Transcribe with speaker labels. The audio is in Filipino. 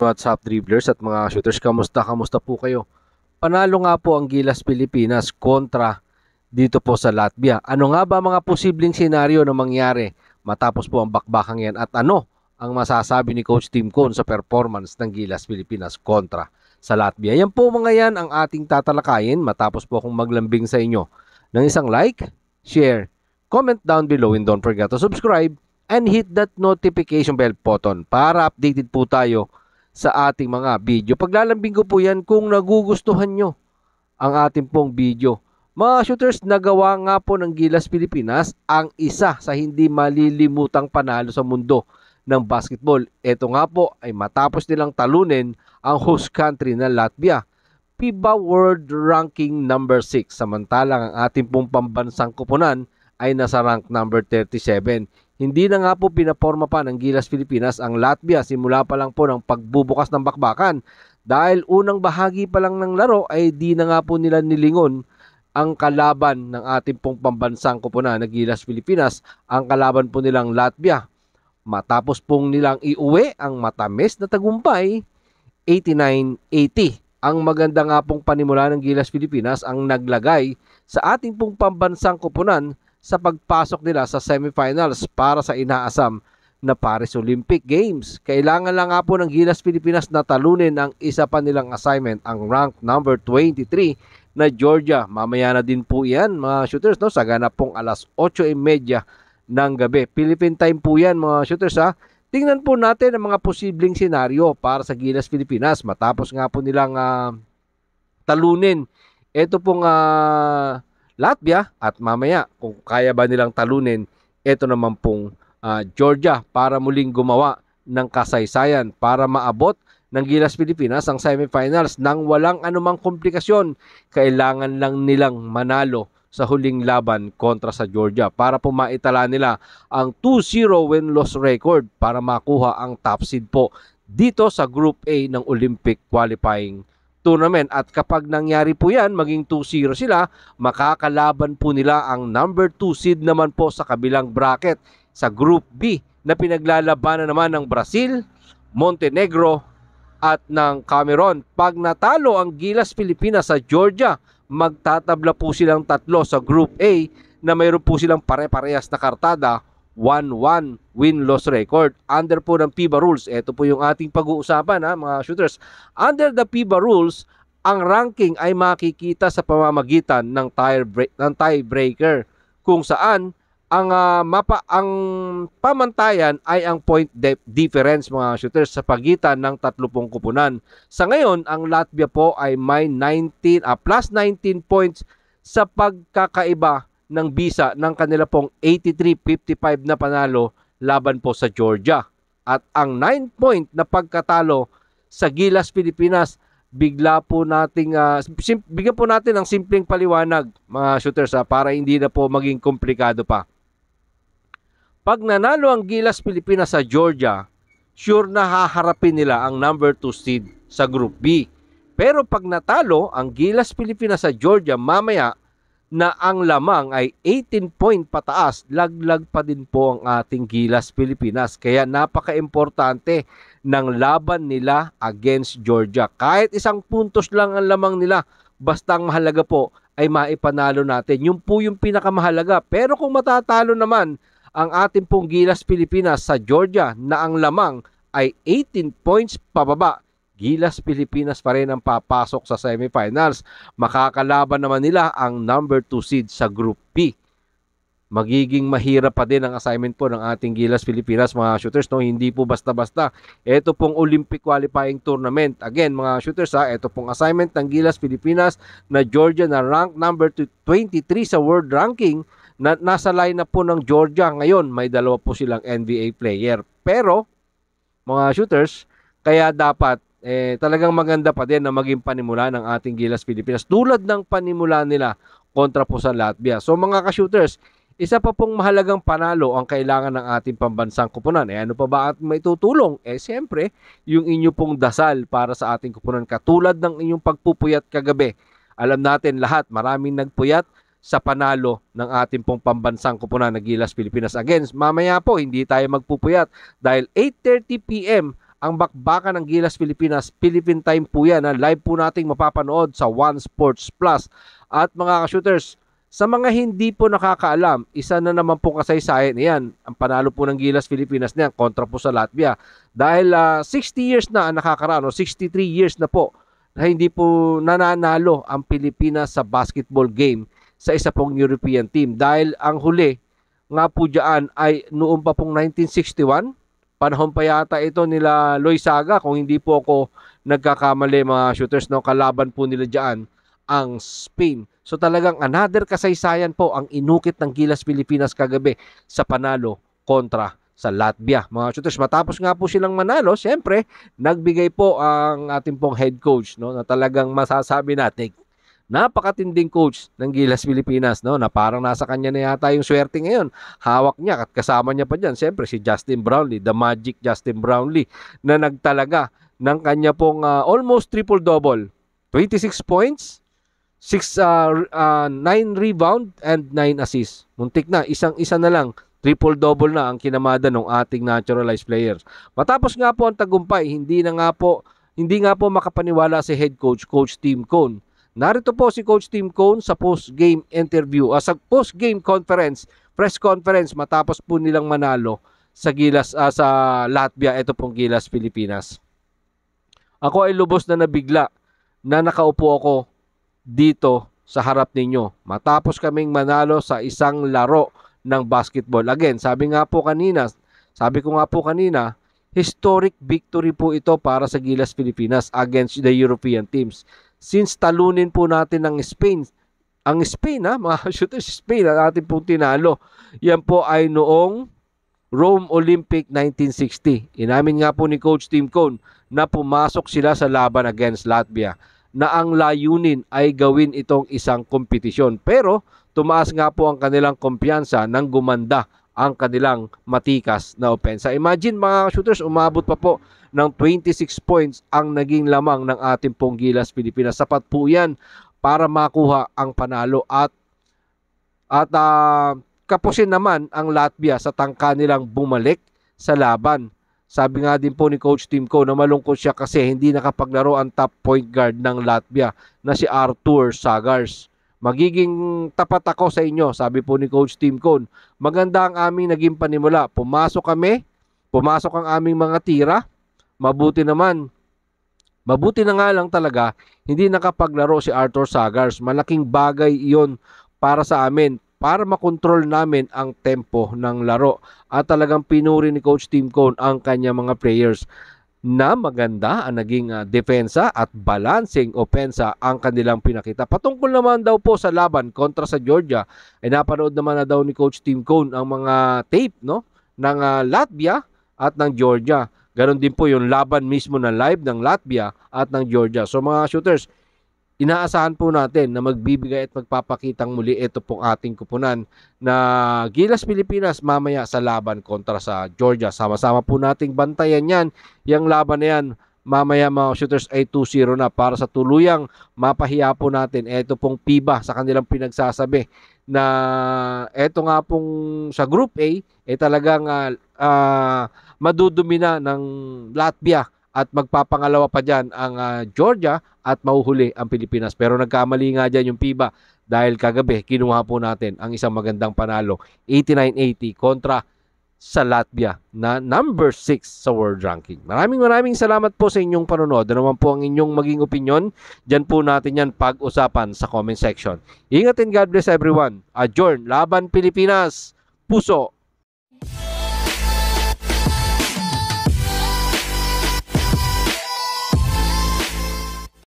Speaker 1: what's up dribblers at mga shooters, kamusta po kayo? Panalo nga po ang Gilas Pilipinas kontra dito po sa Latvia. Ano nga ba mga posibleng senaryo na mangyari matapos po ang bakbakang yan at ano ang masasabi ni Coach Tim Cone sa performance ng Gilas Pilipinas kontra sa Latvia? Yan po mga yan ang ating tatalakayin matapos po akong maglambing sa inyo ng isang like, share, comment down below and don't forget to subscribe and hit that notification bell button para updated po tayo sa ating mga video. Paglalambing ko po yan kung nagugustuhan nyo ang ating pong video. Mga shooters, nagawa nga po ng Gilas Pilipinas ang isa sa hindi malilimutang panalo sa mundo ng basketball. Ito nga po ay matapos nilang talunin ang host country na Latvia. FIBA World Ranking number 6. Samantalang ang ating pong pambansang kupunan ay nasa rank number 37. Hindi na nga po pinaporma pa ng Gilas Pilipinas ang Latvia simula pa lang po ng pagbubukas ng bakbakan. Dahil unang bahagi pa lang ng laro ay di na nga po nila nilingon ang kalaban ng ating pong pambansang kupunan na Gilas Pilipinas, ang kalaban po nilang Latvia. Matapos pong nilang iuwi ang matamis na tagumpay, 89-80. Ang maganda nga pong panimula ng Gilas Pilipinas ang naglagay sa ating pong pambansang kupunan sa pagpasok nila sa semifinals para sa inaasam na Paris Olympic Games. Kailangan lang nga po ng Gilas Pilipinas na talunin ang isa pa nilang assignment, ang rank number 23 na Georgia. Mamaya na din po yan mga shooters, no? Sa ganap pong alas 8:30 ng gabi. Philippine time po yan mga shooters, ha. Tingnan po natin ang mga posibleng senaryo para sa Gilas Pilipinas matapos nga po nilang talunin ito pong Latvia at mamaya kung kaya ba nilang talunin ito naman pong Georgia para muling gumawa ng kasaysayan para maabot ng Gilas Pilipinas ang semifinals nang walang anumang komplikasyon. Kailangan lang nilang manalo sa huling laban kontra sa Georgia para po maitala nila ang 2-0 win-loss record para makuha ang top seed po dito sa Group A ng Olympic Qualifying Tournament. At kapag nangyari po yan, maging 2-0 sila, makakalaban po nila ang number 2 seed naman po sa kabilang bracket sa Group B na pinaglalabanan naman ng Brazil, Montenegro at ng Cameroon. Pag natalo ang Gilas Pilipinas sa Georgia, magtatabla po silang tatlo sa Group A na mayroon po silang pare-parehas na kartada, 1-1 win-loss record. Under po ng FIBA rules, ito po yung ating pag-uusapan mga shooters. Under the FIBA rules, ang ranking ay makikita sa pamamagitan ng tiebreaker kung saan ang pamantayan ay ang point difference mga shooters sa pagitan ng 30 kupunan. Sa ngayon, ang Latvia po ay may plus 19 points sa pagkakaiba ng bisa ng kanila pong 83-55 na panalo laban po sa Georgia. At ang 9-point na pagkatalo sa Gilas Pilipinas, bigyan po natin ng simpleng paliwanag mga shooters para hindi na po maging komplikado pa. Pag nanalo ang Gilas Pilipinas sa Georgia, sure na haharapin nila ang number 2 seed sa Group B. Pero pag natalo ang Gilas Pilipinas sa Georgia mamaya na ang lamang ay 18 point pataas, laglag pa din po ang ating Gilas Pilipinas. Kaya napaka-importante ng laban nila against Georgia. Kahit isang puntos lang ang lamang nila, basta ang mahalaga po ay maipanalo natin. Yun po yung pinakamahalaga. Pero kung matatalo naman ang ating pong Gilas Pilipinas sa Georgia na ang lamang ay 18 points pababa, Gilas Pilipinas pa rin ang papasok sa semifinals. Makakalaban naman nila ang number 2 seed sa Group B. Magiging mahirap pa din ang assignment po ng ating Gilas Pilipinas mga shooters, no? Hindi po basta-basta. Ito pong Olympic Qualifying Tournament. Again mga shooters, ito pong assignment ng Gilas Pilipinas na Georgia na rank number 23 sa world ranking. Nasa lineup po ng Georgia ngayon, may dalawa po silang NBA player. Pero, mga shooters, kaya dapat talagang maganda pa din na maging panimula ng ating Gilas Pilipinas tulad ng panimula nila kontra po sa Latvia. So mga ka-shooters, isa pa pong mahalagang panalo ang kailangan ng ating pambansang kupunan. Ano pa ba at maitutulong? Siyempre, yung inyo pong dasal para sa ating kupunan katulad ng inyong pagpupuyat kagabi. Alam natin lahat, maraming nagpuyat sa panalo ng ating pong pambansang kupunan na Gilas Pilipinas. Again, mamaya po hindi tayo magpupuyat dahil 8:30 PM ang bakbakan ng Gilas Pilipinas. Philippine time po yan. Live po nating mapapanood sa One Sports Plus. At mga ka-shooters, sa mga hindi po nakakaalam, isa na naman po kasaysayan yan. Ang panalo po ng Gilas Pilipinas niyan kontra po sa Latvia. Dahil 60 years na ang nakakaraan, o 63 years na po na hindi po nananalo ang Pilipinas sa basketball game sa isa pong European team. Dahil ang huli nga po dyan ay noong pa pong 1961, panahon pa yata ito nila Loizaga, kung hindi po ako nagkakamali mga shooters, no, kalaban po nila dyan ang Spain. So talagang another kasaysayan po ang inukit ng Gilas Pilipinas kagabi sa panalo kontra sa Latvia. Mga shooters, matapos nga po silang manalo, siyempre, nagbigay po ang ating pong head coach, no, na talagang masasabi natin, napakatinding coach ng Gilas Pilipinas, no, na parang nasa kanya na yata yung swerte ngayon. Hawak niya at kasama niya pa dyan, siyempre, si Justin Brownlee, the magic Justin Brownlee, na nagtalaga ng kanya pong almost triple-double. 26 points, 9 rebound, and 9 assists. Muntik na, isang-isa na lang, triple-double na ang kinamada ng ating naturalized players. Matapos nga po ang tagumpay, hindi nga po makapaniwala si head coach, Coach Tim Cone. Narito po si Coach Tim Cone sa post-game interview, sa post-game press conference matapos po nilang manalo sa Latvia, ito pong Gilas Pilipinas. Ako ay lubos na nabigla na nakaupo ako dito sa harap ninyo matapos kaming manalo sa isang laro ng basketball. Again, sabi ko nga po kanina, historic victory po ito para sa Gilas Pilipinas against the European teams. Since talunin po natin ng Spain, ang Spain mga shooters, Spain ang ating pong tinalo. Yan po ay noong Rome Olympic 1960. Inamin nga po ni Coach Tim Cone na pumasok sila sa laban against Latvia, na ang layunin ay gawin itong isang kompetisyon. Pero tumaas nga po ang kanilang kumpiyansa nang gumanda ang kanilang matikas na opensa. Imagine mga shooters, umabot pa po ng 26 points ang naging lamang ng ating pong Gilas Pilipinas. Sapat po yan para makuha ang panalo at kapusin naman ang Latvia sa tangka nilang bumalik sa laban. Sabi nga din po ni Coach Tim Cone na malungkot siya kasi hindi nakapaglaro ang top point guard ng Latvia na si Artur Sagars. Magiging tapat ako sa inyo, sabi po ni Coach Tim Cone. Maganda ang aming naging panimula. Pumasok ang aming mga tira. Mabuti na nga lang talaga, hindi nakapaglaro si Artur Sagars. Malaking bagay iyon para sa amin, para makontrol namin ang tempo ng laro. At talagang pinuri ni Coach Tim Cone ang kanya mga players na maganda ang naging depensa at balancing opensa ang kanilang pinakita. Patungkol naman daw po sa laban kontra sa Georgia, ay napanood naman na daw ni Coach Tim Cone ang mga tape, no, ng Latvia at ng Georgia. Ganon din po yung laban mismo na live ng Latvia at ng Georgia. So mga shooters, inaasahan po natin na magbibigay at magpapakitang muli ito pong ating kupunan na Gilas Pilipinas mamaya sa laban kontra sa Georgia. Sama-sama po nating bantayan yan. Yung laban na yan, mamaya mga shooters ay 2-0 na para sa tuluyang mapahiya po natin. Ito pong FIBA sa kanilang pinagsasabi na ito nga pong sa Group A ay talagang madudumina ng Latvia at magpapangalawa pa dyan ang Georgia at mahuhuli ang Pilipinas. Pero nagkamali nga dyan yung FIBA dahil kagabi kinuha po natin ang isang magandang panalo, 89-80 kontra sa Latvia na number 6 sa world ranking. Maraming salamat po sa inyong panonood. Ano naman po ang inyong maging opinion? Diyan po natin yan pag-usapan sa comment section. Ingat and God bless everyone. Adjourn. Laban Pilipinas. Puso.